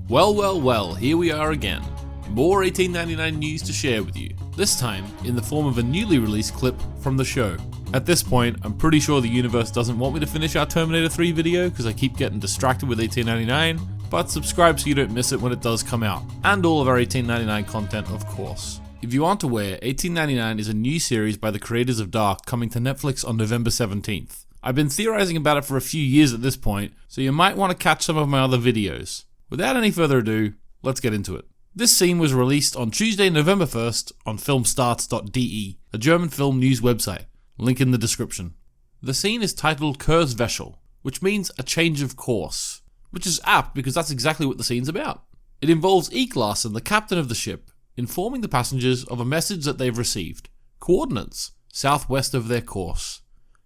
Well, here we are again. More 1899 news to share with you, this time in the form of a newly released clip from the show. At this point, I'm pretty sure the universe doesn't want me to finish our Terminator 3 video because I keep getting distracted with 1899, but subscribe so you don't miss it when it does come out, and all of our 1899 content, of course. If you aren't aware, 1899 is a new series by the creators of Dark coming to Netflix on November 17th. I've been theorizing about it for a few years at this point, so you might want to catch some of my other videos. Without any further ado, let's get into it. This scene was released on Tuesday, November 1st on filmstarts.de, a German film news website. Link in the description. The scene is titled Kurswechsel, which means a change of course, which is apt because that's exactly what the scene's about. It involves Eek Larsen, the captain of the ship, informing the passengers of a message that they've received, coordinates southwest of their course.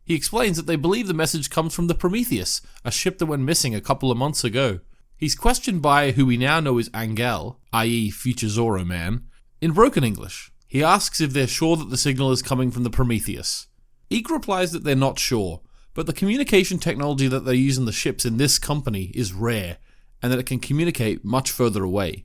He explains that they believe the message comes from the Prometheus, a ship that went missing a couple of months ago. He's questioned by who we now know as Angel, i.e. future Zorro Man, in broken English. He asks if they're sure that the signal is coming from the Prometheus. Eek replies that they're not sure, but the communication technology that they use in the ships in this company is rare, and that it can communicate much further away.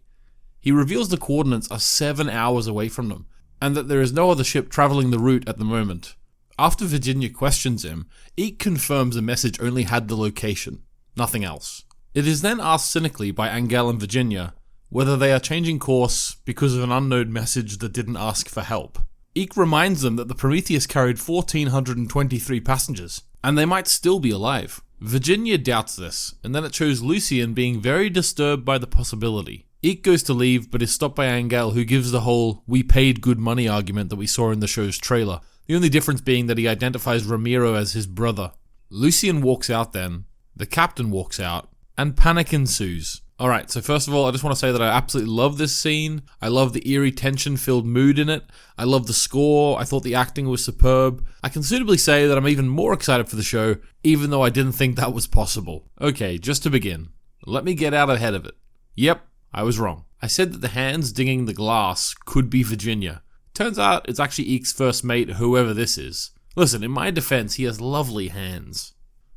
He reveals the coordinates are 7 hours away from them, and that there is no other ship traveling the route at the moment. After Virginia questions him, Eek confirms the message only had the location, nothing else. It is then asked cynically by Angel and Virginia whether they are changing course because of an unknown message that didn't ask for help. Eek reminds them that the Prometheus carried 1,423 passengers, and they might still be alive. Virginia doubts this, and then it shows Lucien being very disturbed by the possibility. Eek goes to leave, but is stopped by Angel, who gives the whole "we paid good money" argument that we saw in the show's trailer, the only difference being that he identifies Ramiro as his brother. Lucien walks out then, the captain walks out, and panic ensues. Alright, so first of all, I just want to say that I absolutely love this scene. I love the eerie tension-filled mood in it. I love the score. I thought the acting was superb. I can suitably say that I'm even more excited for the show, even though I didn't think that was possible. Okay, just to begin, let me get out ahead of it. Yep, I was wrong. I said that the hands dinging the glass could be Virginia. Turns out it's actually Eek's first mate, whoever this is. Listen, in my defense, he has lovely hands.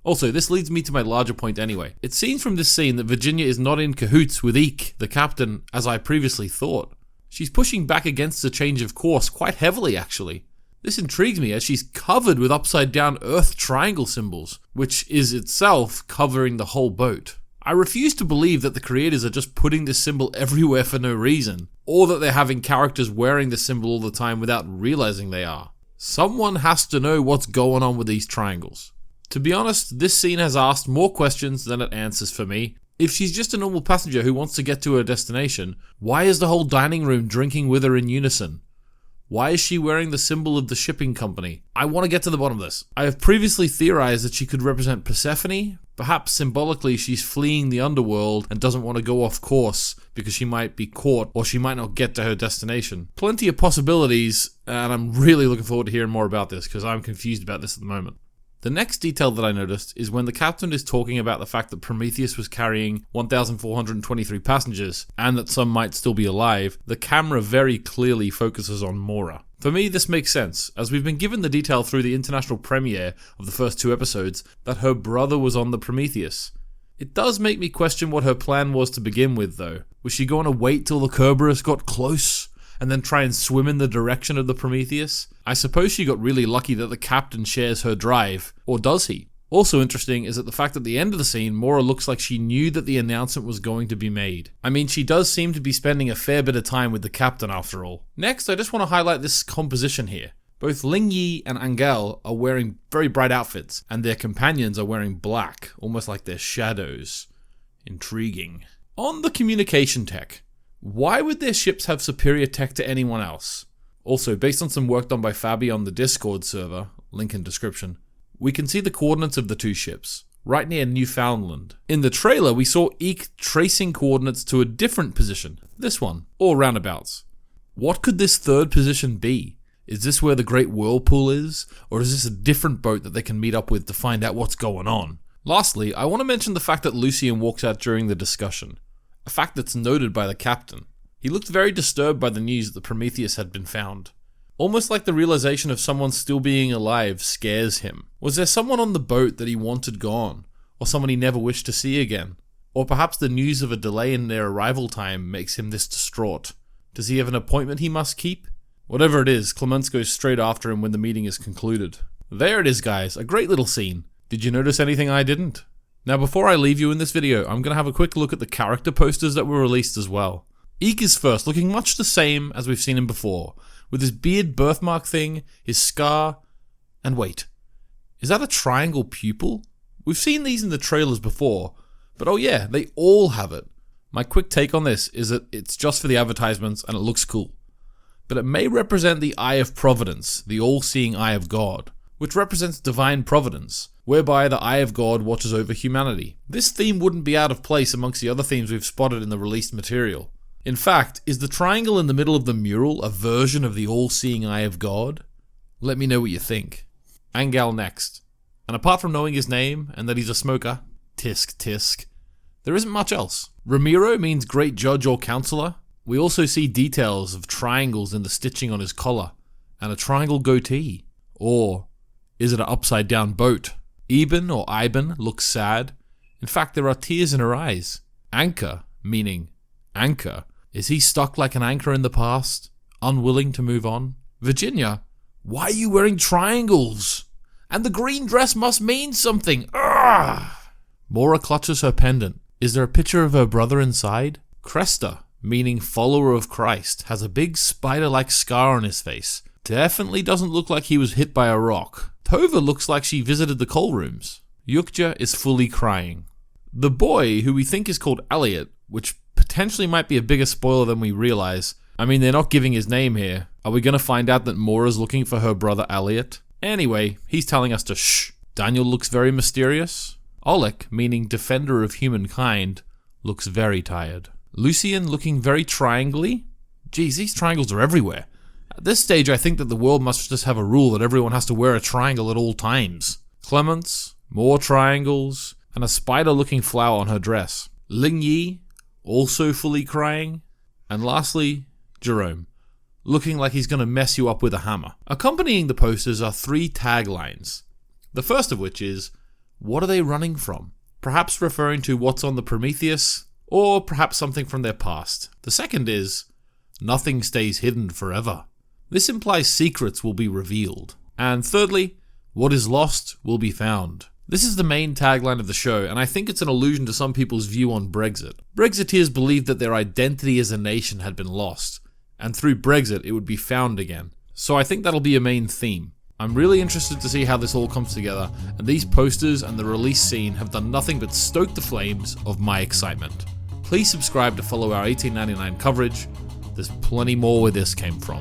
Also, this leads me to my larger point anyway. It seems from this scene that Virginia is not in cahoots with Eek, the captain, as I previously thought. She's pushing back against the change of course quite heavily, actually. This intrigues me as she's covered with upside-down Earth triangle symbols, which is itself covering the whole boat. I refuse to believe that the creators are just putting this symbol everywhere for no reason, or that they're having characters wearing this symbol all the time without realizing they are. Someone has to know what's going on with these triangles. To be honest, this scene has asked more questions than it answers for me. If she's just a normal passenger who wants to get to her destination, why is the whole dining room drinking with her in unison? Why is she wearing the symbol of the shipping company? I want to get to the bottom of this. I have previously theorized that she could represent Persephone. Perhaps symbolically she's fleeing the underworld and doesn't want to go off course because she might be caught or she might not get to her destination. Plenty of possibilities, and I'm really looking forward to hearing more about this because I'm confused about this at the moment. The next detail that I noticed is when the captain is talking about the fact that Prometheus was carrying 1,423 passengers and that some might still be alive, the camera very clearly focuses on Mora. For me, this makes sense, as we've been given the detail through the international premiere of the first 2 episodes that her brother was on the Prometheus. It does make me question what her plan was to begin with, though. Was she going to wait till the Kerberos got close and then try and swim in the direction of the Prometheus? I suppose she got really lucky that the captain shares her drive, or does he? Also interesting is that the fact that at the end of the scene, Mora looks like she knew that the announcement was going to be made. I mean, she does seem to be spending a fair bit of time with the captain after all. Next, I just want to highlight this composition here. Both Ling Yi and Angel are wearing very bright outfits, and their companions are wearing black, almost like they're shadows. Intriguing. On the communication tech, why would their ships have superior tech to anyone else? Also, based on some work done by Fabi on the Discord server, link in description, we can see the coordinates of the 2 ships, right near Newfoundland. In the trailer, we saw Eek tracing coordinates to a different position, this one, or roundabouts. What could this third position be? Is this where the Great Whirlpool is? Or is this a different boat that they can meet up with to find out what's going on? Lastly, I want to mention the fact that Lucien walks out during the discussion. A fact that's noted by the captain. He looked very disturbed by the news that the Prometheus had been found. Almost like the realization of someone still being alive scares him. Was there someone on the boat that he wanted gone? Or someone he never wished to see again? Or perhaps the news of a delay in their arrival time makes him this distraught. Does he have an appointment he must keep? Whatever it is, Clemence goes straight after him when the meeting is concluded. There it is, guys, a great little scene. Did you notice anything I didn't? Now before I leave you in this video, I'm going to have a quick look at the character posters that were released as well. Eek is first, looking much the same as we've seen him before, with his beard birthmark thing, his scar, and wait, is that a triangle pupil? We've seen these in the trailers before, but oh yeah, they all have it. My quick take on this is that it's just for the advertisements and it looks cool. But it may represent the Eye of Providence, the all-seeing Eye of God, which represents divine providence, whereby the Eye of God watches over humanity. This theme wouldn't be out of place amongst the other themes we've spotted in the released material. In fact, is the triangle in the middle of the mural a version of the all-seeing Eye of God? Let me know what you think. Angal next. And apart from knowing his name and that he's a smoker, tisk, there isn't much else. Ramiro means great judge or counselor. We also see details of triangles in the stitching on his collar, and a triangle goatee. Or is it an upside down boat? Eben or Iben looks sad. In fact, there are tears in her eyes. Anchor, meaning anchor. Is he stuck like an anchor in the past, unwilling to move on? Virginia, why are you wearing triangles? And the green dress must mean something. Urgh! Mora clutches her pendant. Is there a picture of her brother inside? Cresta, meaning follower of Christ, has a big spider-like scar on his face. Definitely doesn't look like he was hit by a rock. Tova looks like she visited the coal rooms. Yukja is fully crying. The boy, who we think is called Elliot, which potentially might be a bigger spoiler than we realize. I mean, they're not giving his name here. Are we going to find out that Mora's looking for her brother Elliot? Anyway, he's telling us to shh. Daniel looks very mysterious. Oleg, meaning defender of humankind, looks very tired. Lucien looking very triangly. Geez, these triangles are everywhere. At this stage, I think that the world must just have a rule that everyone has to wear a triangle at all times. Clemence, more triangles, and a spider-looking flower on her dress. Ling Yi, also fully crying. And lastly, Jerome, looking like he's going to mess you up with a hammer. Accompanying the posters are 3 taglines. The first of which is, what are they running from? Perhaps referring to what's on the Prometheus, or perhaps something from their past. The second is, nothing stays hidden forever. This implies secrets will be revealed. And thirdly, what is lost will be found. This is the main tagline of the show, and I think it's an allusion to some people's view on Brexit. Brexiteers believed that their identity as a nation had been lost, and through Brexit it would be found again. So I think that'll be a main theme. I'm really interested to see how this all comes together, and these posters and the release scene have done nothing but stoke the flames of my excitement. Please subscribe to follow our 1899 coverage. There's plenty more where this came from.